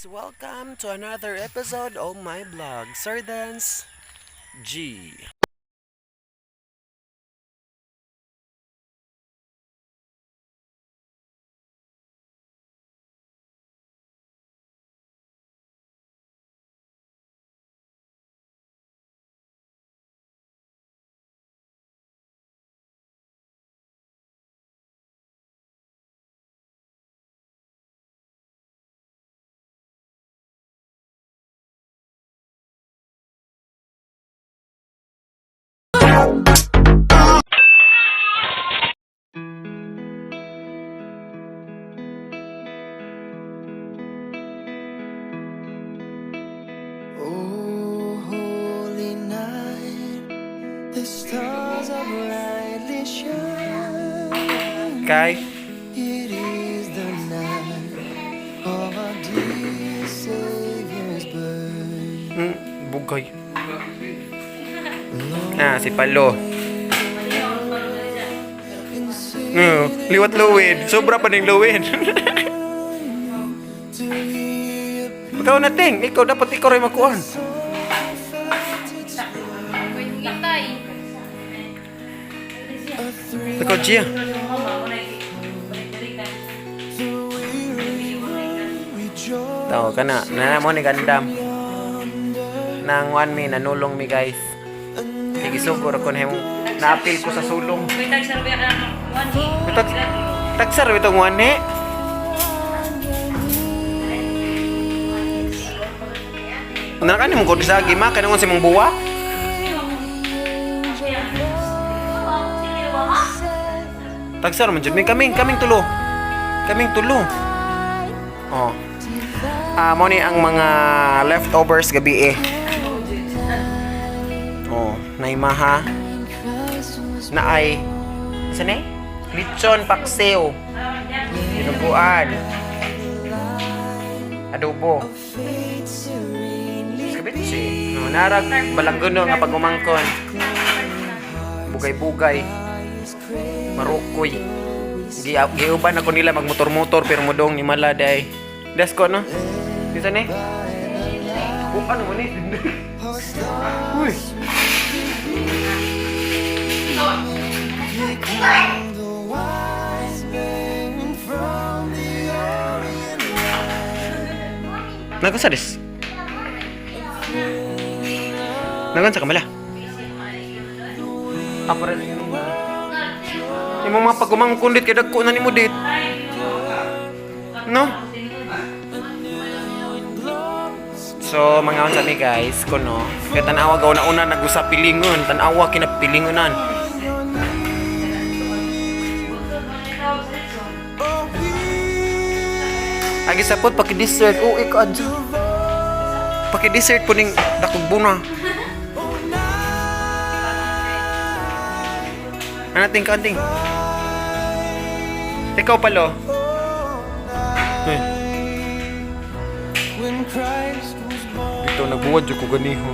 Welcome to another episode of my blog, Sir Dance G. Oh, holy night, the stars are brightly shining. Kay, It is the night of our dear Savior's birth. bugay. Si Palo. Liwat luwid. Sobra pa ng luwid. Ikaw na, Ting. Dapat ikaw rin makuhan. Ikaw, Gia. Tao ka na. Nana mo ni gandam. Nang 1 mi, nanulong mi guys. Igisugor ako na yung naapil ko sa sulong. Tagsar itong 1 eh. Naka ni mong kod sa gima, kanang si mong buwa. Tagsar man jud mi kaming tulo. Kaming tulo. Oh. Mo ni ang mga leftovers gabi eh. Oh, naimaha. Naay. Saan eh? Lechon paksiw. Dinuguan. Adobo. Skabitsi. No, narag balanggono nga pagumangkon. Bugay-bugay. Marukoy. Giuban ako nila magmotor-motor pero modong ni Maladay. Desko no? Bisa ni? Ano mo ni? Uy. Nagkasadis? Nagan sa kamala? Apa rin? Yung mga pagumangkundit kaya dagko na ni mo dit. No? So, mga unsa mi guys, kuno. Kaya tanawa gaw na una nag-usap pilingon, tanawa kinapilingonan. Agi sapot paki-dessert, ikad. Paki-dessert po ning dakog buna. Anating kanting. Ikaw palo. When Christ was born. Ito nagbuwad jud ko ganiho.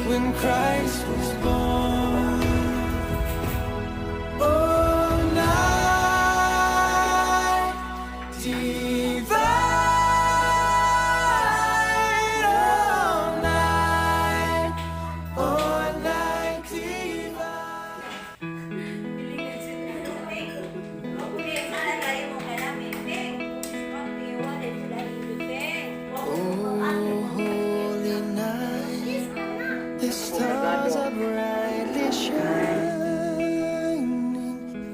When Christ was born, oh night divine, oh night divine. Oh holy night, the stars are brightly shining.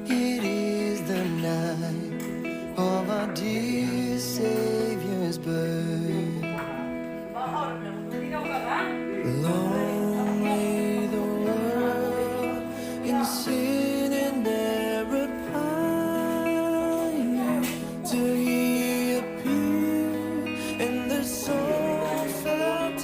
It is the night of our dear Savior's birth. Long lay the world in sin and error pining, till He appeared, and the soul felt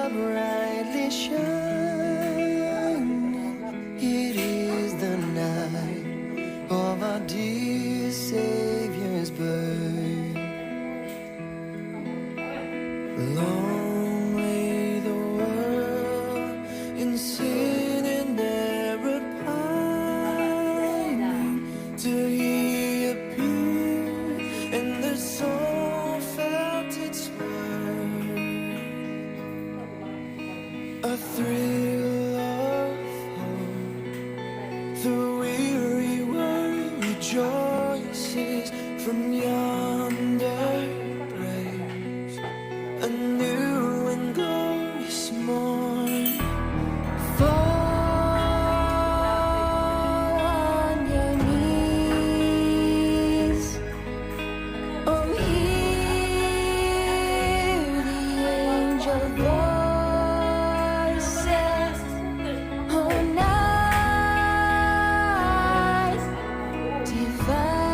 are brightly shining. It is the night of our dear Savior's birth. Long lay the world in sin and error pining, till He appeared, and the soul felt its worth. A thrill of hope, the weary world rejoices from yonder praise. A new and glorious morn. Fall on your knees. Oh, hear the angel voices. Oh, night divine.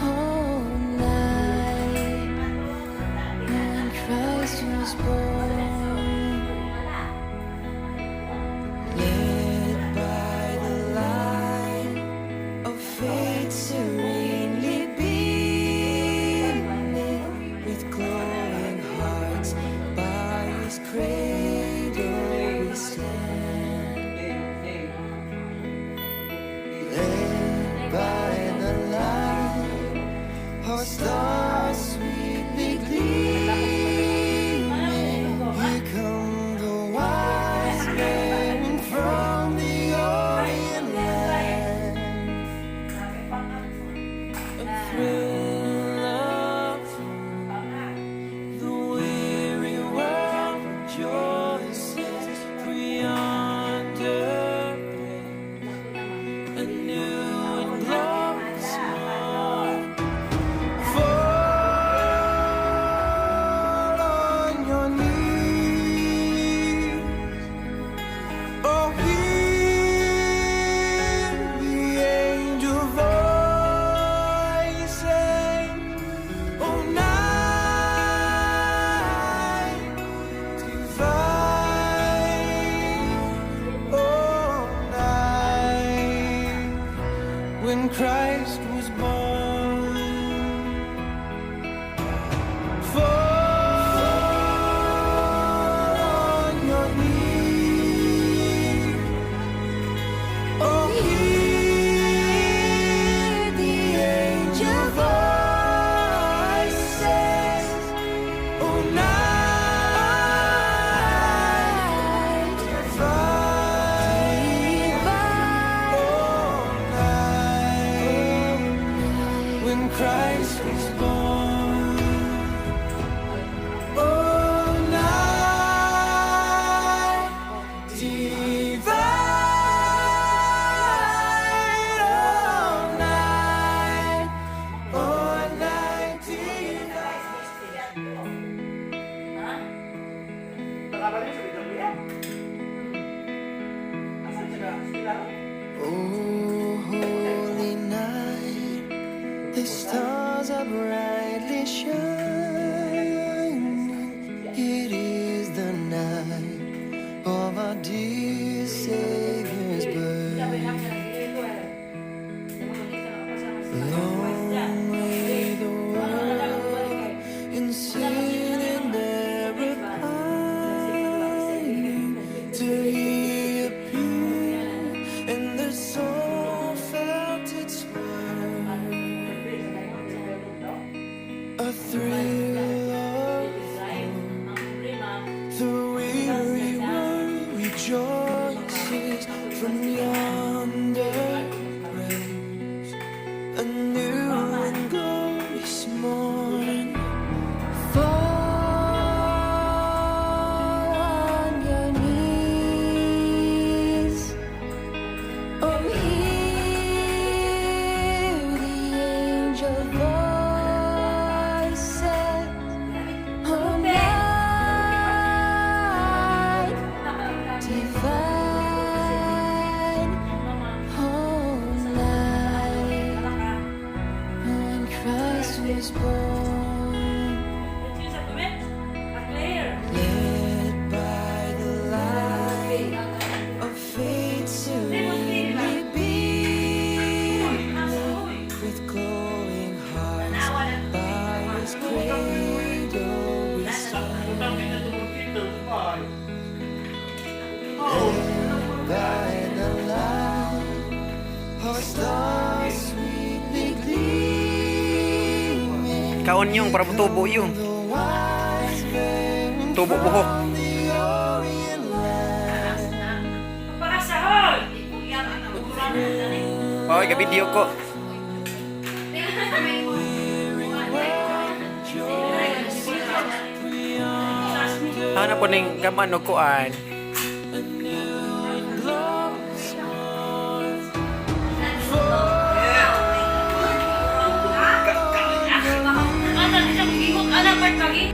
Oh, night when Christ was born. Led by the light of faith serenely beaming, with glowing hearts by His cradle we stand. Led by the light, our stars sweetly gleaming. Here come the wise men from the Orient land. A thrill of hope, the weary world rejoices for yonder place, a new and glorious morn. Fall on your knees. Oh, hear the angel voices. Oh, night divine. Oh, night when Christ was born. Fall on your knees. Oh, hear the angel voices. Oh, night divine. Oh, night when Christ was born. Oh, night divine. Oh, night Oh, holy night, the stars are brightly shining. It is the night of our dear Savior's birth. Long lay the world in sin and error pining, till He appeared, and the soul kaon yung para tubo yung. Tubo buhok. Oy, ka-video ko. Ano po ning gaman og kuan? Ano, isang gigok, anak, part lagi?